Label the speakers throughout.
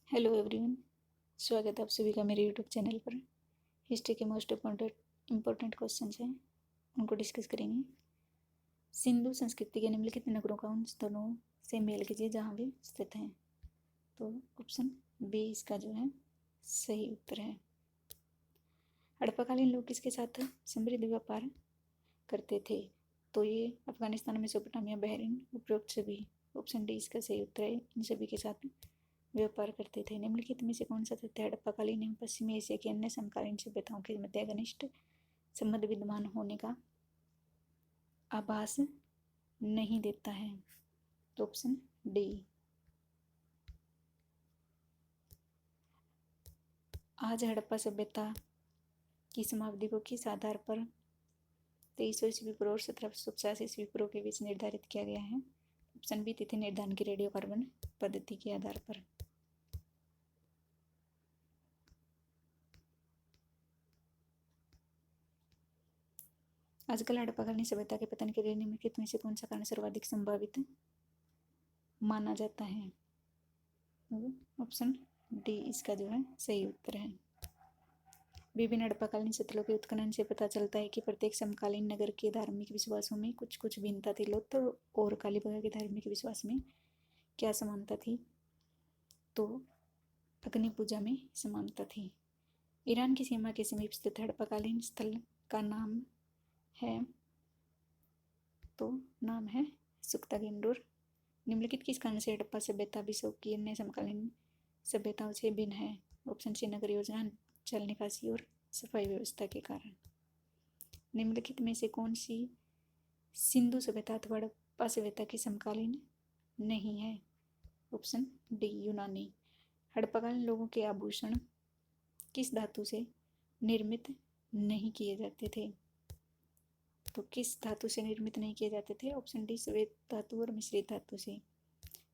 Speaker 1: Hello everyone. स्वागत है आप सभी का मेरे यूट्यूब चैनल पर। हिस्ट्री के मोस्ट इम्पोर्टेंट क्वेश्चन हैं, उनको डिस्कस करेंगे। सिंधु संस्कृति के निम्नलिखित नगरों का उन स्थलों से मेल कीजिए जहाँ वे स्थित हैं। तो ऑप्शन बी इसका जो है सही उत्तर है। हड़प्पाकालीन लोग किसके साथ समृद्ध व्यापार करते थे? तो ये अफगानिस्तान, मेसोपोटामिया, बहरीन, उपरोक्त सभी। ऑप्शन डी इसका सही उत्तर है, इन सभी के साथ व्यापार करते थे। निम्नलिखित में से कौन सा तथ्य हड़प्पाकालीन एवं पश्चिमी एशिया की अन्य समकालीन सभ्यताओं के मध्य घनिष्ठ संबंध विद्यमान होने का आभास नहीं देता है? तो ऑप्शन डी। आज हड़प्पा सभ्यता की समाप्ति को किस आधार पर 2300 ईस्वी पूर्व और 1750 ईस्वी पूर्व के बीच निर्धारित किया गया है? ऑप्शन बी तिथि निर्धारण की रेडियो कार्बन पद्धति के आधार पर। आजकल हड़प्पाकालीन सभ्यता के पतन के लिए निम्नलिखित में से कौन सा कारण सर्वाधिक संभावित माना जाता है? ऑप्शन डी इसका जो है सही उत्तर है। विभिन्न हड़प्पाकालीन स्थलों के उत्खनन से पता चलता है कि प्रत्येक समकालीन नगर के धार्मिक विश्वासों में कुछ कुछ भिन्नता थी। लोथ और कालीबंगा के धार्मिक विश्वास में क्या समानता थी? तो अग्नि पूजा में समानता थी। ईरान की सीमा के समीप स्थित हड़प्पाकालीन स्थल का नाम है, तो नाम है सुख्तागिंडोर। निम्नलिखित किस कारण से हड़प्पा सभ्यता विश्व की अन्य समकालीन सभ्यताओं से भिन्न है? ऑप्शन सी नगर योजना, जल निकासी और सफाई व्यवस्था के कारण। निम्नलिखित में से कौन सी सिंधु सभ्यता अथवा हड़प्पा सभ्यता की समकालीन नहीं है? ऑप्शन डी यूनानी। हड़प्पाकालीन लोगों के आभूषण किस धातु से निर्मित नहीं किए जाते थे? तो किस धातु से निर्मित नहीं किए जाते थे? ऑप्शन डी श्वेत धातु और मिश्रित धातु से।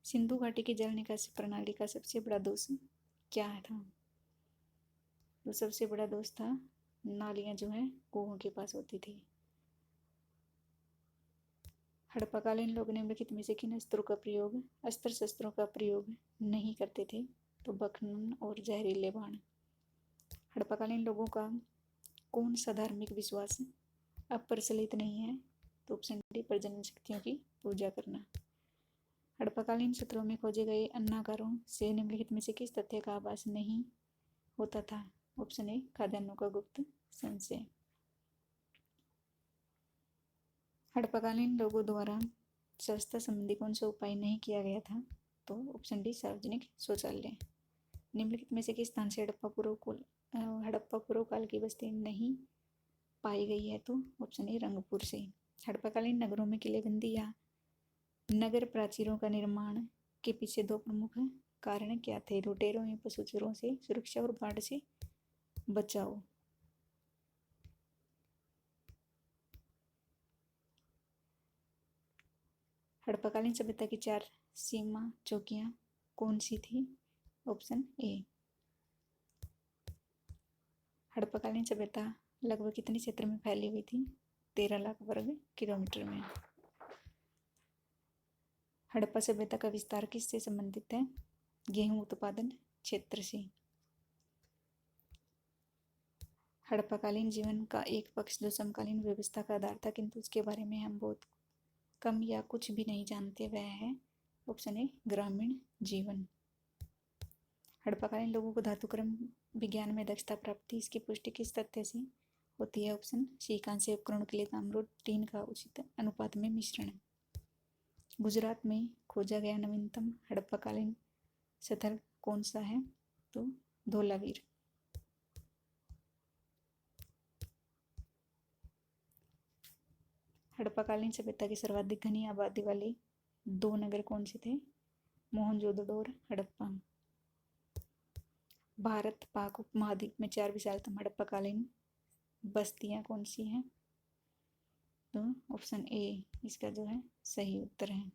Speaker 1: सिंधु घाटी की जल निकासी प्रणाली का सबसे बड़ा दोष क्या था? तो सबसे बड़ा दोष था नालियां जो है कुओं के पास होती थी। हड़प्पाकालीन लोग निम्नलिखित में से किन अस्त्र शस्त्रों का प्रयोग नहीं करते थे? तो बखनन और जहरीले बाण। हड़प्पाकालीन लोगों का कौन सा धार्मिक विश्वास अब प्रचलित नहीं है? तो ऑप्शन डी प्रजनन शक्तियों की पूजा करना। हड़प्पाकालीन क्षेत्रों में खोजे गए अन्नागारों से निम्नलिखित में से किस तथ्य का आभास नहीं होता था? ऑप्शन ए खाद्यान्नों का गुप्त संचय। हड़प्पाकालीन लोगों द्वारा स्वच्छता संबंधी कौन सा उपाय नहीं किया गया था? तो ऑप्शन डी सार्वजनिक शौचालय। निम्नलिखित में से किस स्थान से हड़प्पा पूर्व काल की बस्ती नहीं पाई गई है? तो ऑप्शन ए रंगपुर से। हड़प्पाकालीन नगरों में किलेबंदी या नगर प्राचीरों का निर्माण के पीछे दो प्रमुख कारण क्या थे? लुटेरों या पशु चोरों से सुरक्षा और बाढ़ से बचाओ। हड़प्पाकालीन सभ्यता की 4 सीमा चौकियां कौन सी थी? Option A. हड़प्पाकालीन सभ्यता लगभग कितने क्षेत्र में फैली हुई थी? 13 लाख वर्ग किलोमीटर में। हड़प्पा सभ्यता का विस्तार किससे संबंधित है? गेहूं उत्पादन क्षेत्र से। हड़प्पाकालीन जीवन का एक पक्ष जो समकालीन व्यवस्था का आधार था किंतु उसके बारे में हम बहुत कम या कुछ भी नहीं जानते, वह है ऑप्शन ए ग्रामीण जीवन। हड़प्पाकालीन लोगों को धातुक्रम विज्ञान में दक्षता प्राप्त थी, इसकी पुष्टि किस तथ्य से होती है? ऑप्शन सी कांस्य उपकरणों के लिए ताम्र और टीन का उचित अनुपात में मिश्रण। गुजरात में खोजा गया नवीनतम हड़प्पाकालीन स्थल कौन सा है? तो धोलावीर। हड़प्पाकालीन सभ्यता की सर्वाधिक घनी आबादी वाले 2 नगर कौन से थे? मोहनजोदड़ो और हड़प्पा। भारत पाक उपमहाद्वीप में 4 विशालतम हड़प्पाकालीन बस्तियां कौन सी हैं? तो ऑप्शन ए इसका जो है सही उत्तर है।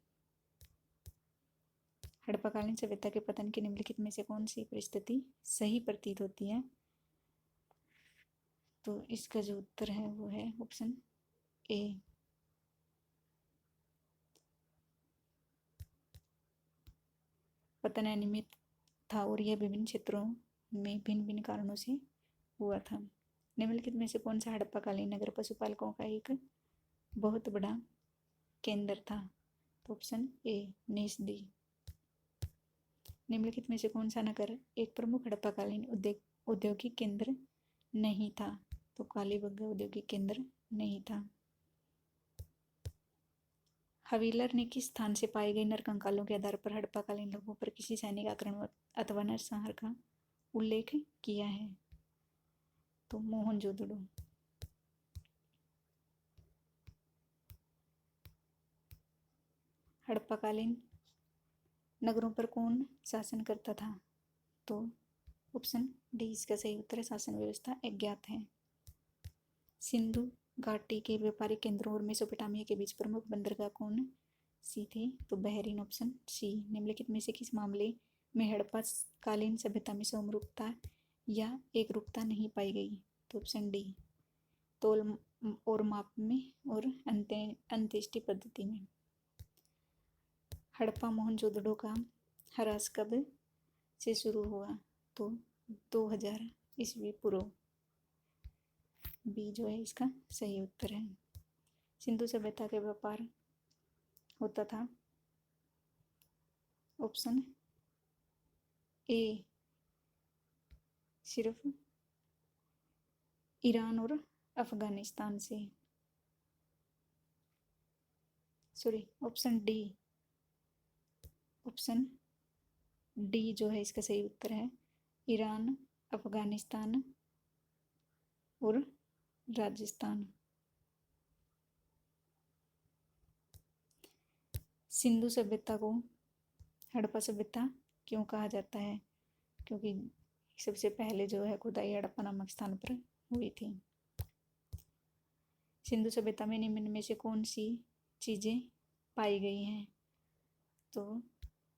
Speaker 1: हड़प्पाकालीन सभ्यता के पतन की निम्नलिखित में से कौन सी परिस्थिति सही प्रतीत होती है? तो इसका जो उत्तर है वो है ऑप्शन ए। पतन अनियमित था और यह विभिन्न क्षेत्रों में भिन्न भिन्न कारणों से हुआ था। निम्नलिखित में से कौन सा हड़प्पाकालीन नगर पशुपालकों का एक बहुत बड़ा केंद्र था? तो ऑप्शन ए नेस्दी। निम्नलिखित में से कौन सा नगर एक प्रमुख हड़प्पाकालीन औद्योगिक केंद्र नहीं था? तो कालीबंगा औद्योगिक केंद्र नहीं था। हवीलर ने किस स्थान से पाए गए नरकंकालों के आधार पर हड़प्पाकालीन लोगों पर किसी सैनिक आक्रमण अथवा नरसंहार का उल्लेख किया है? तो मोहनजोदड़ो। हड़प्पाकालीन नगरों पर कौन शासन करता था? तो ऑप्शन डी इसका सही उत्तर है, शासन व्यवस्था अज्ञात है। सिंधु घाटी के व्यापारिक केंद्रों और मेसोपोटामिया के बीच प्रमुख बंदरगाह कौन सी थी? तो बहरीन, ऑप्शन सी। निम्नलिखित में से किस मामले में हड़प्पाकालीन सभ्यता में समरूपता या एकरूपता नहीं पाई गई? तो ऑप्शन डी तौल और माप में और अंत्येष्टि पद्धति में। हड़प्पा मोहनजोदड़ो का ह्रास कब से शुरू हुआ? तो 2000 ईस्वी पूर्व। बी जो है इसका सही उत्तर है। सिंधु सभ्यता का व्यापार होता था, ऑप्शन ए सिर्फ ईरान और अफगानिस्तान से, सॉरी ऑप्शन डी जो है इसका सही उत्तर है, ईरान, अफगानिस्तान और राजस्थान। सिंधु सभ्यता को हड़प्पा सभ्यता क्यों कहा जाता है? क्योंकि सबसे पहले जो है खुदाई हड़प्पा नामक स्थान पर हुई थी। सिंधु सभ्यता में निम्न में से कौन सी चीजें पाई गई हैं? तो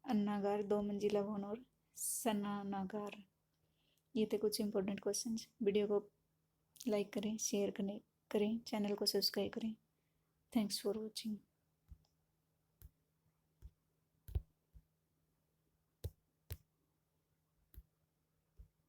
Speaker 1: अन्नागार, 2 मंजिला भवन और स्नानागार। ये थे कुछ इंपॉर्टेंट क्वेश्चंस। वीडियो को लाइक करें, शेयर करें, चैनल को सब्सक्राइब करें। Thanks for watching.